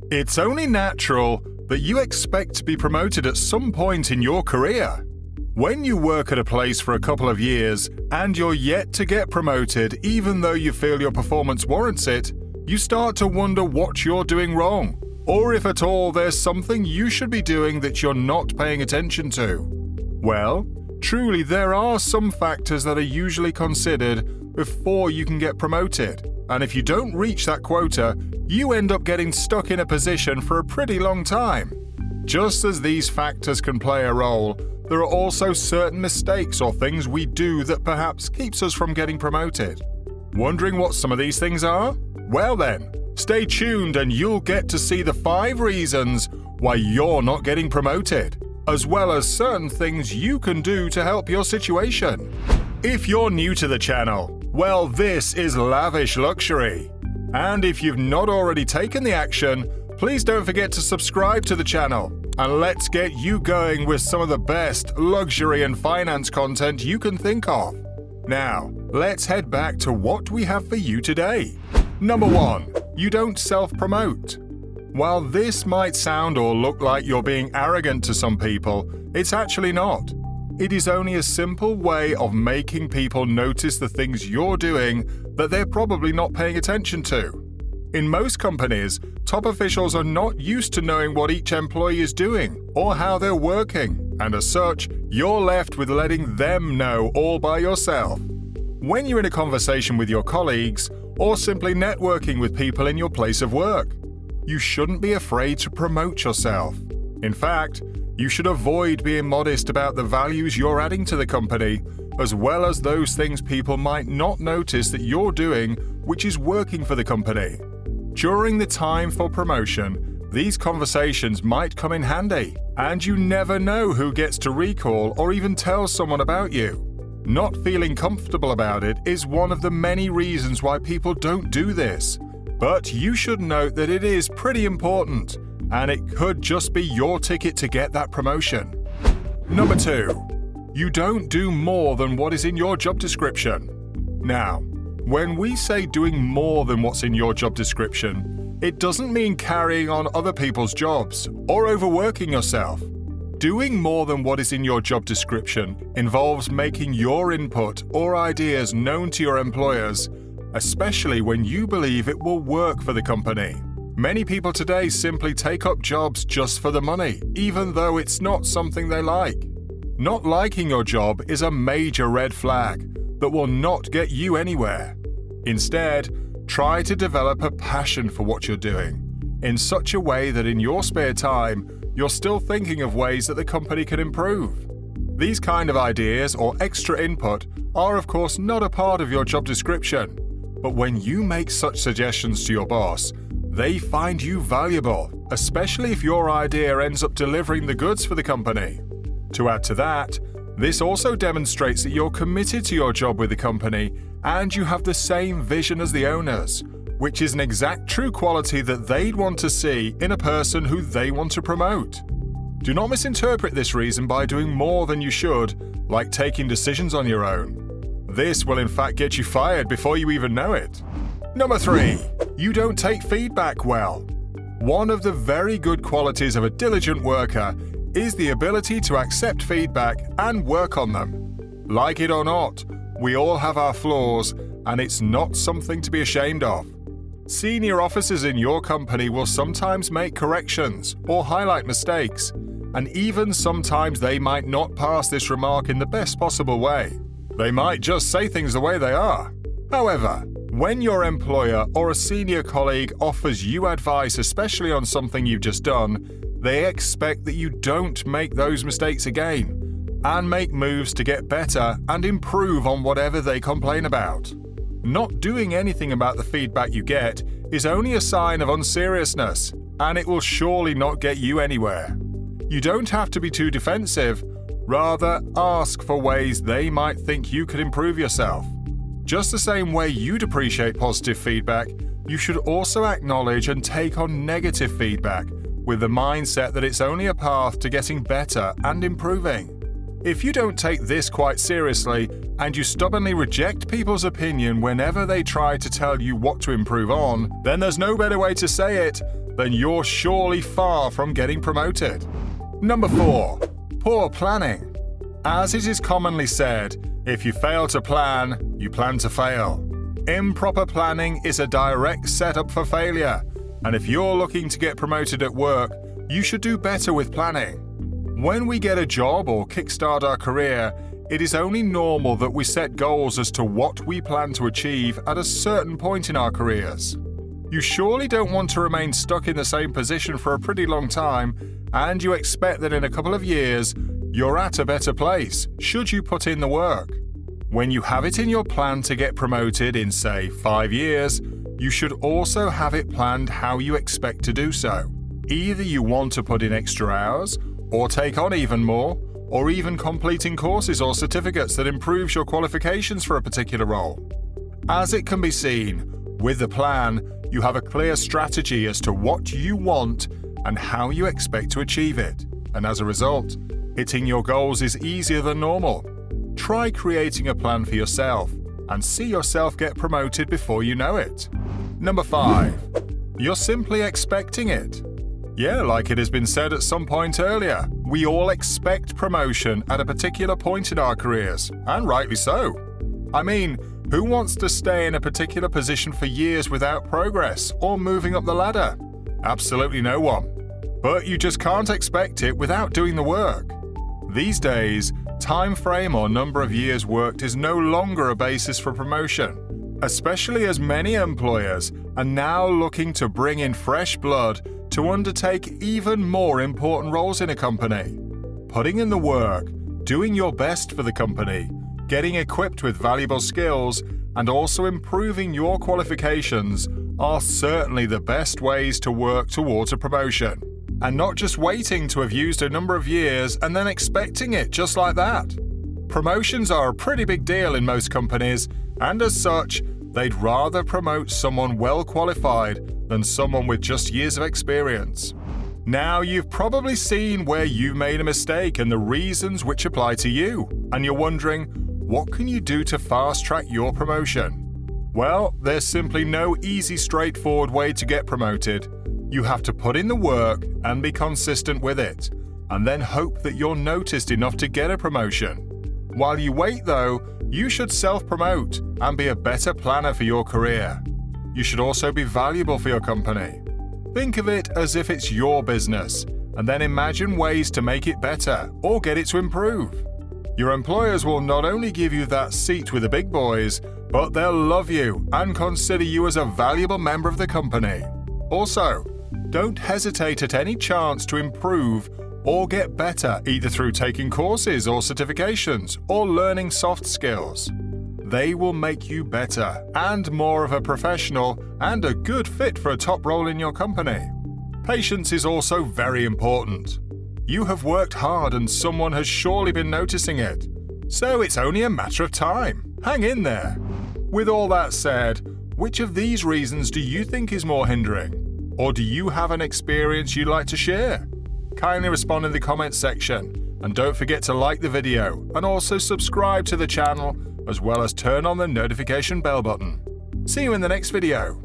It's only natural that you expect to be promoted at some point in your career. When you work at a place for a couple of years and you're yet to get promoted even though you feel your performance warrants it, you start to wonder what you're doing wrong, or if at all there's something you should be doing that you're not paying attention to. Well, truly there are some factors that are usually considered before you can get promoted, and if you don't reach that quota, you end up getting stuck in a position for a pretty long time. Just as these factors can play a role, there are also certain mistakes or things we do that perhaps keeps us from getting promoted. Wondering what some of these things are? Well then, stay tuned and you'll get to see the 5 reasons why you're not getting promoted, as well as certain things you can do to help your situation. If you're new to the channel, well, this is Lavish Luxury. And if you've not already taken the action, please don't forget to subscribe to the channel. And let's get you going with some of the best luxury and finance content you can think of. Now, let's head back to what we have for you today. Number 1. You don't self-promote. While this might sound or look like you're being arrogant to some people, it's actually not. It is only a simple way of making people notice the things you're doing that they're probably not paying attention to. In most companies, top officials are not used to knowing what each employee is doing or how they're working, and as such, you're left with letting them know all by yourself. When you're in a conversation with your colleagues or simply networking with people in your place of work, you shouldn't be afraid to promote yourself. In fact, you should avoid being modest about the values you're adding to the company, as well as those things people might not notice that you're doing, which is working for the company. During the time for promotion, these conversations might come in handy, and you never know who gets to recall or even tell someone about you. Not feeling comfortable about it is one of the many reasons why people don't do this, but you should note that it is pretty important, and it could just be your ticket to get that promotion. Number 2. You don't do more than what is in your job description. Now, when we say doing more than what's in your job description, it doesn't mean carrying on other people's jobs or overworking yourself. Doing more than what is in your job description involves making your input or ideas known to your employers, especially when you believe it will work for the company. Many people today simply take up jobs just for the money, even though it's not something they like. Not liking your job is a major red flag that will not get you anywhere. Instead, try to develop a passion for what you're doing, in such a way that in your spare time, you're still thinking of ways that the company can improve. These kind of ideas or extra input are of course not a part of your job description, but when you make such suggestions to your boss, they find you valuable, especially if your idea ends up delivering the goods for the company. To add to that, this also demonstrates that you're committed to your job with the company and you have the same vision as the owners, which is an exact true quality that they'd want to see in a person who they want to promote. Do not misinterpret this reason by doing more than you should, like taking decisions on your own. This will in fact get you fired before you even know it. Number 3. You don't take feedback well. One of the very good qualities of a diligent worker is the ability to accept feedback and work on them. Like it or not, we all have our flaws, and it's not something to be ashamed of. Senior officers in your company will sometimes make corrections or highlight mistakes, and even sometimes they might not pass this remark in the best possible way. They might just say things the way they are. However, when your employer or a senior colleague offers you advice, especially on something you've just done, they expect that you don't make those mistakes again and make moves to get better and improve on whatever they complain about. Not doing anything about the feedback you get is only a sign of unseriousness, and it will surely not get you anywhere. You don't have to be too defensive, rather ask for ways they might think you could improve yourself. Just the same way you'd appreciate positive feedback, you should also acknowledge and take on negative feedback with the mindset that it's only a path to getting better and improving. If you don't take this quite seriously and you stubbornly reject people's opinion whenever they try to tell you what to improve on, then there's no better way to say it than you're surely far from getting promoted. Number 4. Poor planning. As it is commonly said, if you fail to plan, you plan to fail. Improper planning is a direct setup for failure, and if you're looking to get promoted at work, you should do better with planning. When we get a job or kickstart our career, it is only normal that we set goals as to what we plan to achieve at a certain point in our careers. You surely don't want to remain stuck in the same position for a pretty long time, and you expect that in a couple of years, you're at a better place, should you put in the work. When you have it in your plan to get promoted in, say, 5 years, you should also have it planned how you expect to do so. Either you want to put in extra hours, or take on even more, or even completing courses or certificates that improves your qualifications for a particular role. As it can be seen, with the plan, you have a clear strategy as to what you want and how you expect to achieve it, and as a result, hitting your goals is easier than normal. Try creating a plan for yourself and see yourself get promoted before you know it. Number 5. You're simply expecting it. Yeah, like it has been said at some point earlier, we all expect promotion at a particular point in our careers, and rightly so. I mean, who wants to stay in a particular position for years without progress or moving up the ladder? Absolutely no one. But you just can't expect it without doing the work. These days, time frame or number of years worked is no longer a basis for promotion, especially as many employers are now looking to bring in fresh blood to undertake even more important roles in a company. Putting in the work, doing your best for the company, getting equipped with valuable skills, and also improving your qualifications are certainly the best ways to work towards a promotion. And not just waiting to have used a number of years and then expecting it just like that. Promotions are a pretty big deal in most companies, and as such, they'd rather promote someone well qualified than someone with just years of experience. Now, you've probably seen where you've made a mistake and the reasons which apply to you, and you're wondering, what can you do to fast-track your promotion? Well, there's simply no easy, straightforward way to get promoted. You have to put in the work and be consistent with it, and then hope that you're noticed enough to get a promotion. While you wait, though, you should self-promote and be a better planner for your career. You should also be valuable for your company. Think of it as if it's your business, and then imagine ways to make it better or get it to improve. Your employers will not only give you that seat with the big boys, but they'll love you and consider you as a valuable member of the company. Also, don't hesitate at any chance to improve or get better, either through taking courses or certifications or learning soft skills. They will make you better and more of a professional and a good fit for a top role in your company. Patience is also very important. You have worked hard and someone has surely been noticing it. So it's only a matter of time. Hang in there. With all that said, which of these reasons do you think is more hindering? Or do you have an experience you'd like to share? Kindly respond in the comments section, and don't forget to like the video and also subscribe to the channel, as well as turn on the notification bell button. See you in the next video.